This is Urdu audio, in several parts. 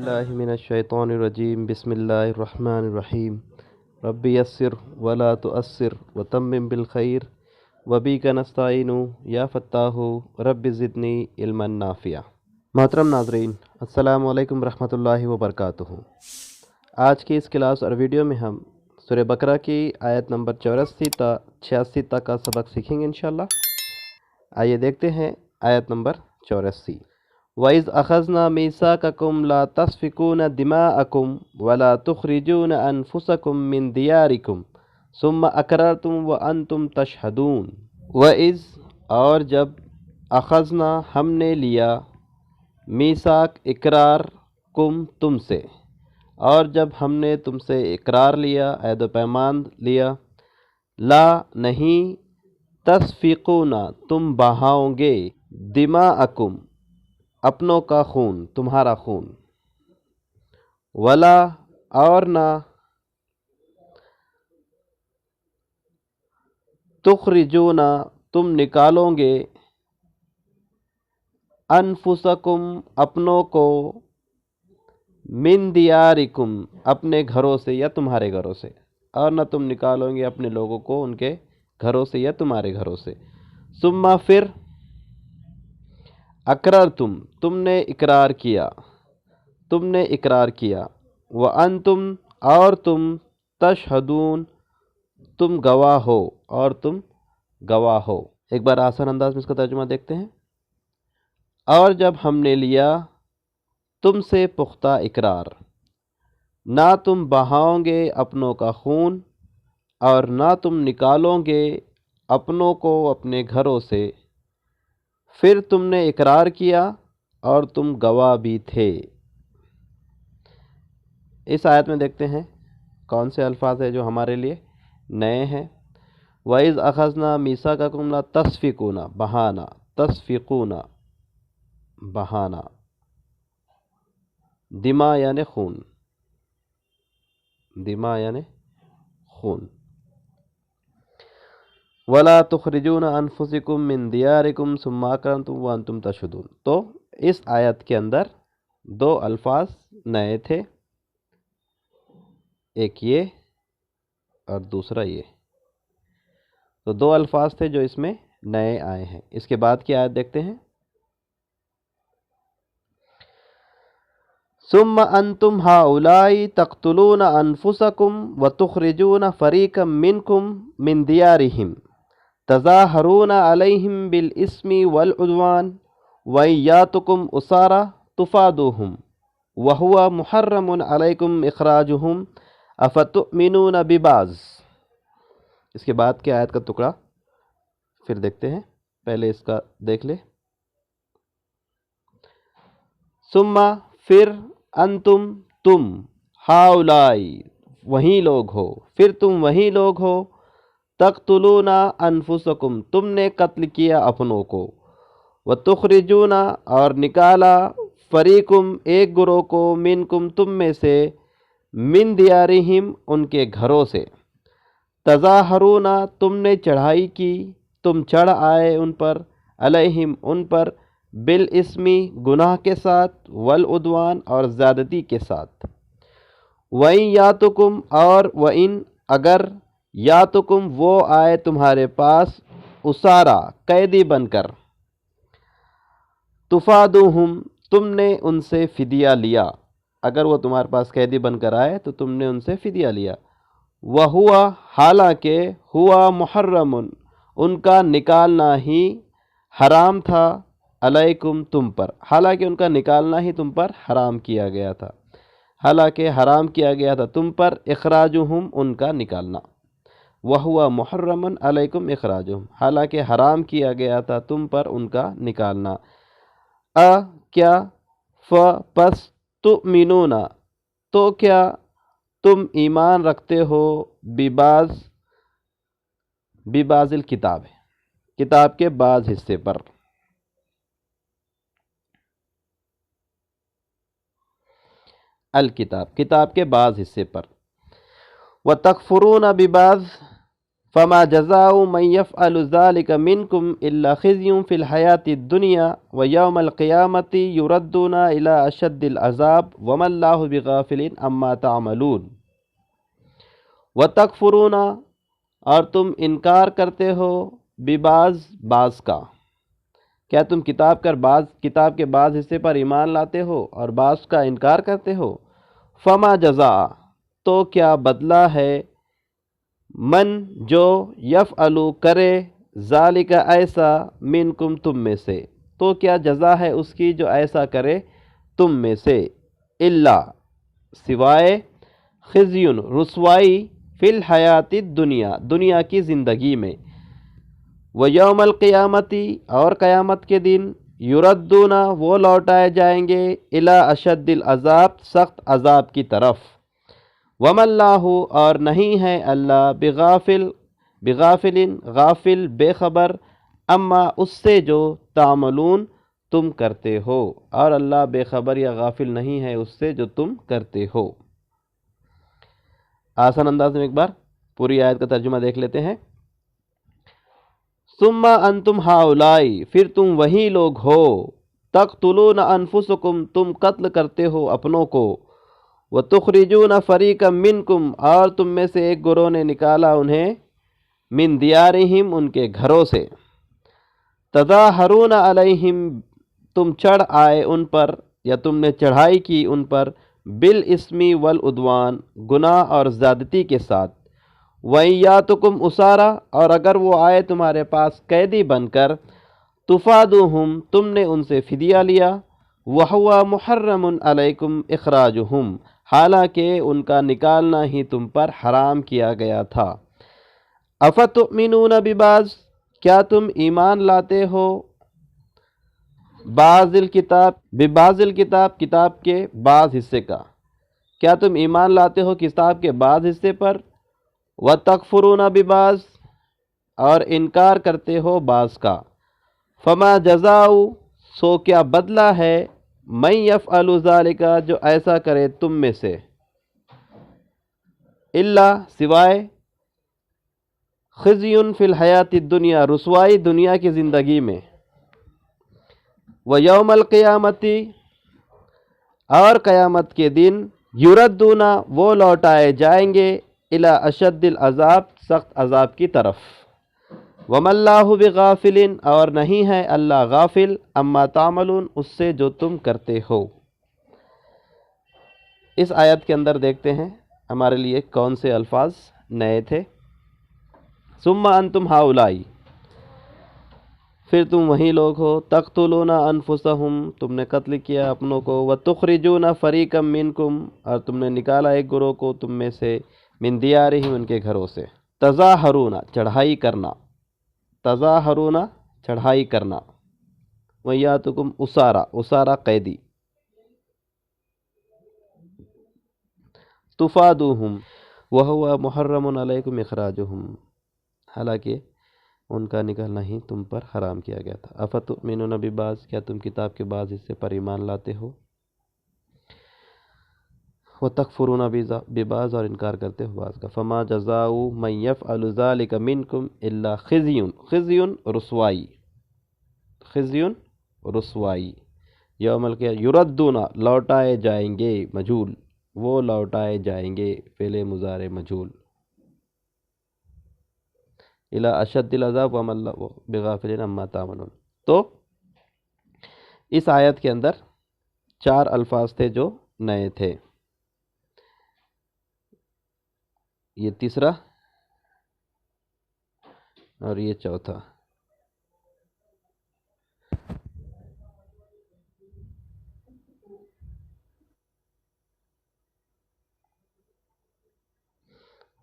باللہ من الشیطان الرجیم بسم اللہ الرحمن الرحیم رب یسر ولا تؤثر وتمم بالخیر وبک نستعین یا فتاح رب زدنی علما نافعا۔ محترم ناظرین، السلام علیکم ورحمۃ اللہ وبرکاتہ۔ آج کی اس کلاس اور ویڈیو میں ہم سورہ بقرہ کی آیت نمبر 84 تا 86 تک کا سبق سیکھیں گے انشاءاللہ۔ آئیے دیکھتے ہیں آیت نمبر 84۔ وَإِذْ أَخَذْنَا مِيثَاقَكُمْ لَا تَسْفِكُونَ دِمَاءَكُمْ وَلَا تُخْرِجُونَ أَنفُسَكُمْ مِنْ دِيَارِكُمْ ثُمَّ أَقْرَرْتُمْ وَأَنْتُمْ تَشْهَدُونَ۔ وَإِذْ اور جب اخذنا ہم نے لیا، میثاق اقرار کم تم سے، اور جب ہم نے تم سے اقرار لیا، عہد و پیمان لیا، لا نہیں، تسفقون تم بہاؤ گے، دماءکم اپنوں کا خون، تمہارا خون، ولا اور نہ، تخرجون تم نکالو گے، انفسکم اپنوں کو، من دیارکم اپنے گھروں سے یا تمہارے گھروں سے، اور نہ تم نکالو گے اپنے لوگوں کو ان کے گھروں سے یا تمہارے گھروں سے، ثم پھر، اقررتم تم نے اقرار کیا، تم نے اقرار کیا، وانتم اور تم، تشہدون تم گواہ ہو، اور تم گواہ ہو۔ ایک بار آسان انداز میں اس کا ترجمہ دیکھتے ہیں۔ اور جب ہم نے لیا تم سے پختہ اقرار، نہ تم بہاؤ گے اپنوں کا خون، اور نہ تم نکالو گے اپنوں کو اپنے گھروں سے، پھر تم نے اقرار کیا اور تم گواہ بھی تھے۔ اس آیت میں دیکھتے ہیں کون سے الفاظ ہیں جو ہمارے لیے نئے ہیں۔ وَإِذْ أَخَذْنَا مِيثَاقَكُمْ لَا تَسْفِكُونَ بہانا، تسفقون بہانا، دماء یعنی خون، دماء یعنی خون، وَلَا تُخْرِجُونَ أَنفُسَكُم مِّن دِيَارِكُمْ ثُمَّ أَقْرَرْتُمْ وَأَنْتُمْ تَشْهَدُونَ۔ تو اس آیت کے اندر دو الفاظ نئے تھے، ایک یہ اور دوسرا یہ، تو دو الفاظ تھے جو اس میں نئے آئے ہیں۔ اس کے بعد کی آیت دیکھتے ہیں۔ ثم انتم هؤلاء تقتلون انفسكم وتخرجون فريقا منكم من ديارهم تظاهرون عليهم بالاسم والعدوان وإن يأتكم أسارى تفادوهم وهو محرم عليكم إخراجهم أفتؤمنون ببعض۔ اس کے بعد کی آیت کا ٹکڑا پھر دیکھتے ہیں، پہلے اس کا دیکھ لے۔ ثم پھر، انتم تم، ہاؤلائی وہی لوگ ہو، پھر تم وہی لوگ ہو، تقتلون انفسکم تم نے قتل کیا اپنوں کو، وتخرجون اور نکالا، فریقم ایک گروہ کو، منکم تم میں سے، من دیارہم ان کے گھروں سے، تظاہرون تم نے چڑھائی کی، تم چڑھ آئے ان پر، علیہم ان پر، بالاسمی گناہ کے ساتھ، والعدوان اور زیادتی کے ساتھ، وَإِن یاتکم اور وَإِن اگر، یاتکم وہ آئے تمہارے پاس، اسارا قیدی بن کر، تفادوہم تم نے ان سے فدیہ لیا، اگر وہ تمہارے پاس قیدی بن کر آئے تو تم نے ان سے فدیہ لیا، وَهُوَ حالانکہ، ہوا محرم ان کا نکالنا ہی حرام تھا، علیکم تم پر، حالانکہ ان کا نکالنا ہی تم پر حرام کیا گیا تھا، حالانکہ حرام کیا گیا تھا تم پر، اخراجہم ان کا نکالنا، وَهُوَ محرم علیکم اخراجہم حالانکہ حرام کیا گیا تھا تم پر ان کا نکالنا، کیا، پس تؤمنون تو کیا تم ایمان رکھتے ہو، ببعض الکتاب کتاب کے بعض حصے پر، الکتاب کتاب کے بعض حصے پر، وَتَکْفُرُونَ بِبَعْضٍ فما جزاء من يفعل ذلك منكم إلا خزي في الحياة الدنيا ويوم القيامة يردون إلى أشد العذاب وما الله بغافل عما تعملون وتکفرون، اور تم انکار کرتے ہو، بعض کا، کیا تم کتاب کے بعض حصے پر ایمان لاتے ہو اور بعض کا انکار کرتے ہو؟ فما جزاء، تو کیا بدلہ ہے، من جو، یفعلو کرے، ذالک ایسا، منکم تم میں سے، تو کیا جزا ہے اس کی جو ایسا کرے تم میں سے، الا سوائے، خزیٌ رسوائی، فی الحیات الدنیا دنیا کی زندگی میں، ویوم القیامتی اور قیامت کے دن، یردون وہ لوٹائے جائیں گے، الی اشد العذاب سخت عذاب کی طرف، وما اللہ اور نہیں ہے اللہ بغافل غافل بے خبر، اما اس سے جو تعملون تم کرتے ہو، اور اللہ بے خبر یا غافل نہیں ہے اس سے جو تم کرتے ہو۔ آسان انداز میں ایک بار پوری آیت کا ترجمہ دیکھ لیتے ہیں۔ ثم انتم ہؤلاء، پھر تم وہی لوگ ہو، تقتلون انفسکم تم قتل کرتے ہو اپنوں کو، وتخرجون فریقا منکم اور تم میں سے ایک گروہ نے نکالا انہیں، من دیارہم ان کے گھروں سے، تظاہرون علیہم تم چڑھ آئے ان پر یا تم نے چڑھائی کی ان پر، بالاسم والعدوان گناہ اور زیادتی کے ساتھ، وَإِيَّاتُكُمْ أُسَارَىٰ اور اگر وہ آئے تمہارے پاس قیدی بن کر، تُفَادُوهُمْ تم نے ان سے فدیہ لیا، وَهُوَ مُحَرَّمٌ عَلَيْكُمْ إِخْرَاجُهُمْ حالانکہ ان کا نکالنا ہی تم پر حرام کیا گیا تھا۔ أَفَتُؤْمِنُونَ بِبَعْضٍ کیا تم ایمان لاتے ہو ببعض الکتاب کتاب کے بعض حصے کا، کیا تم ایمان لاتے ہو کتاب کے بعض حصے پر، وَتَکْفُرُونَ بِبَعْضٍ اور انکار کرتے ہو بعض کا، فما جزاء سو کیا بدلہ ہے، من یفعل ذالک جو ایسا کرے تم میں سے، الا سوائے، خزی فی الحیات الدنیا رسوائی دنیا کی زندگی میں، ویوم القیامتی اور قیامت کے دن، یردون وہ لوٹائے جائیں گے، الی اشد العذاب سخت عذاب کی طرف، وما اللہ بغافل اور نہیں ہے اللہ غافل، اما تعملون اس سے جو تم کرتے ہو۔ اس آیت کے اندر دیکھتے ہیں ہمارے لیے کون سے الفاظ نئے تھے۔ ثم انتم ہؤلاء پھر تم وہی لوگ ہو، تقتلون انفسہم تم نے قتل کیا اپنوں کو، وتخرجون فریقا منکم اور تم نے نکالا ایک گروہ کو تم میں سے، من دیارہم ان کے گھروں سے، تظاہرون چڑھائی کرنا، تظاہرون چڑھائی کرنا، ویاتکم اسارا قیدی، تفادوہم وہو محرم علیکم اخراجہم حالانکہ ان کا نکالنا ہی تم پر حرام کیا گیا تھا۔ افتؤمنون ببعض کیا تم کتاب کے بعض حصے پر ایمان لاتے ہو، وتکفرون ببعض اور انکار کرتے ہو بعض کا، فما جزاء من یفعل ذلک منکم الا خزی رسوائی، یوم القیامہ، یردون لوٹائے جائیں گے، مجھول وہ لوٹائے جائیں گے، فعل مضارع مجھول، الی اشد العذاب وما اللہ بغافل عما تعملون۔ تو اس آیت کے اندر 4 الفاظ تھے جو نئے تھے، یہ تیسرا اور یہ چوتھا۔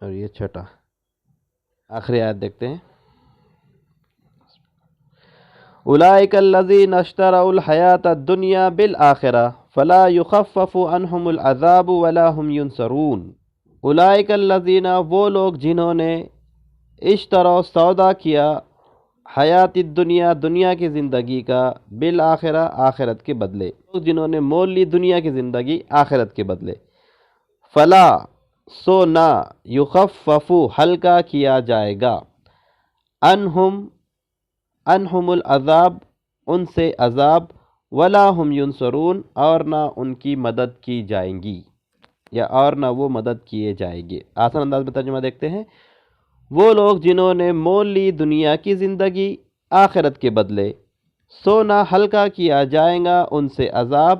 اور یہ چھٹا۔ آخری آیت دیکھتے ہیں۔ اولئک الذین اشتروا الحیاۃ الدنیا بالآخرہ فلا یخفف عنہم العذاب ولا هم ینصرون۔ اولئک الذین وہ لوگ جنہوں نے اشتروا سودا کیا، حیات الدنیا دنیا کی زندگی کا، بالآخرہ آخرت کے بدلے، جنہوں نے مول لی دنیا کی زندگی آخرت کے بدلے، فلا سو نہ، یخفف ہلکا کیا جائے گا، انہم انہم العذاب، ان سے عذاب، ولا ہم ینصرون، اور نہ ان کی مدد کی جائیں گی، یا اور نہ وہ مدد کیے جائیں گے۔ آسان انداز میں ترجمہ دیکھتے ہیں۔ وہ لوگ جنہوں نے مول لی دنیا کی زندگی آخرت کے بدلے، سو نہ ہلکا کیا جائے گا ان سے عذاب،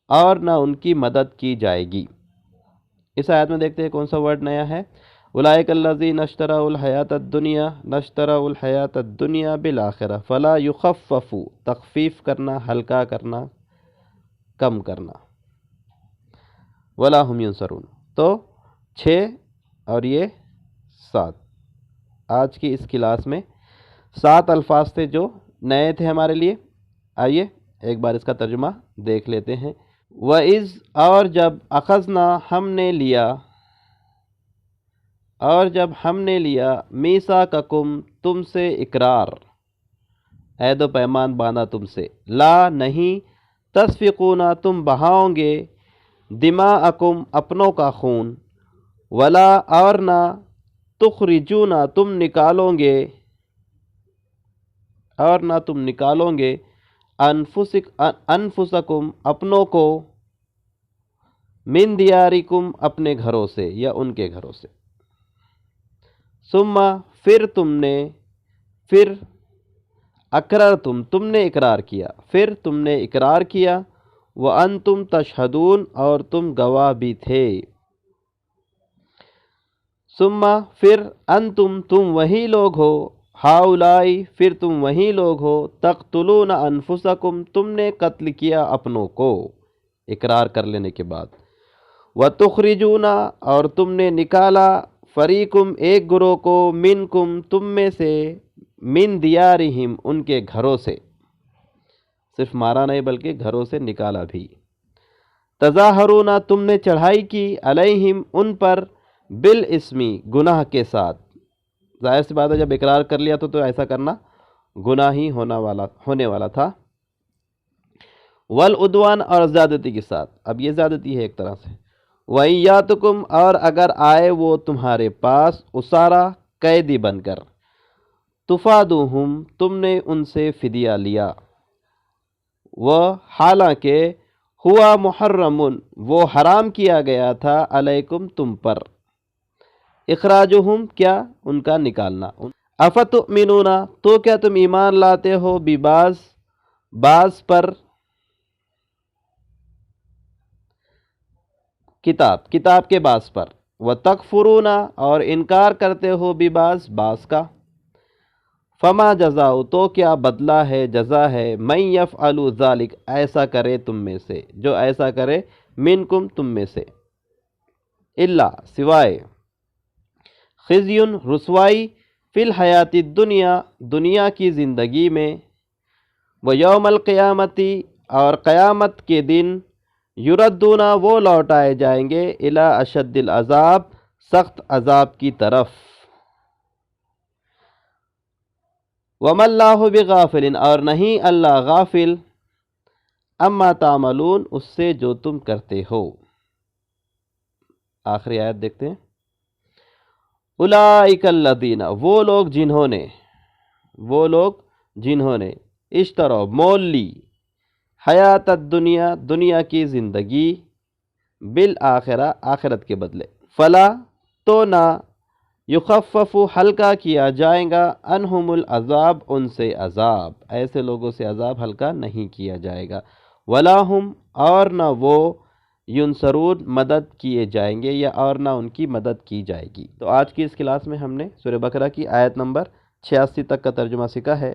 اور نہ ان کی مدد کی جائے گی۔ اس آیت میں دیکھتے ہیں کون سا ورڈ نیا ہے۔ اولئک الذین اشتروا الحیاۃ الدنیا بالآخرہ فلا یخفف، تخفیف کرنا، ہلکا کرنا، کم کرنا، ولا ہم ینصرون۔ تو 6 اور یہ 7، آج کی اس کلاس میں 7 الفاظ تھے جو نئے تھے ہمارے لیے۔ آئیے ایک بار اس کا ترجمہ دیکھ لیتے ہیں۔ وَإِذْ، اور جب، أَخَذْنَا، ہم نے لیا، اور جب ہم نے لیا، مِيثَاقَكُمْ، تم سے اقرار، عہد و پیمان باندھا تم سے، لا، نہیں، تسفکون، تم بہاؤ گے، دماءکم، اپنوں کا خون، ولا، اور نہ، تخرجون، تم نکالو گے، اور نہ تم نکالو گے، انفسکم، اپنوں کو، من دیارکم، اپنے گھروں سے یا ان کے گھروں سے، ثم، پھر تم نے، پھر اقررتم، تم نے اقرار کیا، پھر تم نے اقرار کیا، وانتم تشہدون، اور تم گواہ بھی تھے، ثم، پھر، انتم، تم وہی لوگ ہو، ہاؤلائی، پھر تم وہی لوگ ہو، تقتلون انفسکم، تم نے قتل کیا اپنوں کو اقرار کر لینے کے بعد، وتخرجون، اور تم نے نکالا، فریقم، ایک گروہ کو، منکم، تم میں سے، من دیارہم، ان کے گھروں سے، صرف مارا نہیں بلکہ گھروں سے نکالا بھی، تظاہرون، تم نے چڑھائی کی، علیہم، ان پر، بالاسمی، گناہ کے ساتھ، ظاہر سی بات ہے جب اقرار کر لیا تو ایسا کرنا گناہ ہی ہونے والا تھا، والعدوان، اور زیادتی کے ساتھ، اب یہ زیادتی ہے ایک طرح سے، وَإِن یاتکم، اور اگر آئے وہ تمہارے پاس، اسارا، قیدی بن کر، تفادوہم، تم نے ان سے فدیہ لیا، وہ، حالانکہ، ہوا محرم، وہ حرام کیا گیا تھا، علیکم، تم پر، اخراجہم، کیا، ان کا نکالنا، افتؤمنون، تو کیا تم ایمان لاتے ہو، بعض پر، کتاب کے بعض پر، وتکفرون، اور انکار کرتے ہو، بعض کا، فما جزاء، تو کیا بدلہ ہے، جزا ہے، من یفعل ذلک، ایسا کرے تم میں سے، جو ایسا کرے، منکم، تم میں سے، الا، سوائے، خزی، رسوائی، فی الحیات الدنیا، دنیا کی زندگی میں، ویوم القیامتی، اور قیامت کے دن، یردون، وہ لوٹائے جائیں گے، الی اشد العذاب، سخت عذاب کی طرف، وما اللہ بغافل، اور نہیں اللہ غافل، اما تعملون، اس سے جو تم کرتے ہو۔ آخری آیت دیکھتے ہیں۔ اولئک الذین، وہ لوگ جنہوں نے اشتروا، مول لی، حیات الدنیا، دنیا کی زندگی، بالآخرہ، آخرت کے بدلے، فلا، تو نہ، یخفف، ہلکا کیا جائے گا، انہم العذاب، ان سے عذاب، ایسے لوگوں سے عذاب ہلکا نہیں کیا جائے گا، ولا ہم، اور نہ وہ، ینصرون، مدد کیے جائیں گے، یا اور نہ ان کی مدد کی جائے گی۔ تو آج کی اس کلاس میں ہم نے سورہ بقرہ کی آیت نمبر 86 تک کا ترجمہ سیکھا ہے،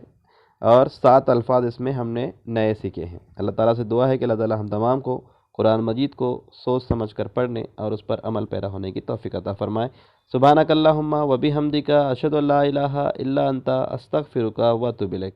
اور 7 الفاظ اس میں ہم نے نئے سیکھے ہیں۔ اللہ تعالیٰ سے دعا ہے کہ اللہ تعالیٰ ہم تمام کو قرآن مجید کو سوچ سمجھ کر پڑھنے اور اس پر عمل پیرا ہونے کی توفیق عطا فرمائے۔ سبحانک اللہم و بحمدک، اشہد ان لا الہ الا انت، استغفرک و اتوب الیک۔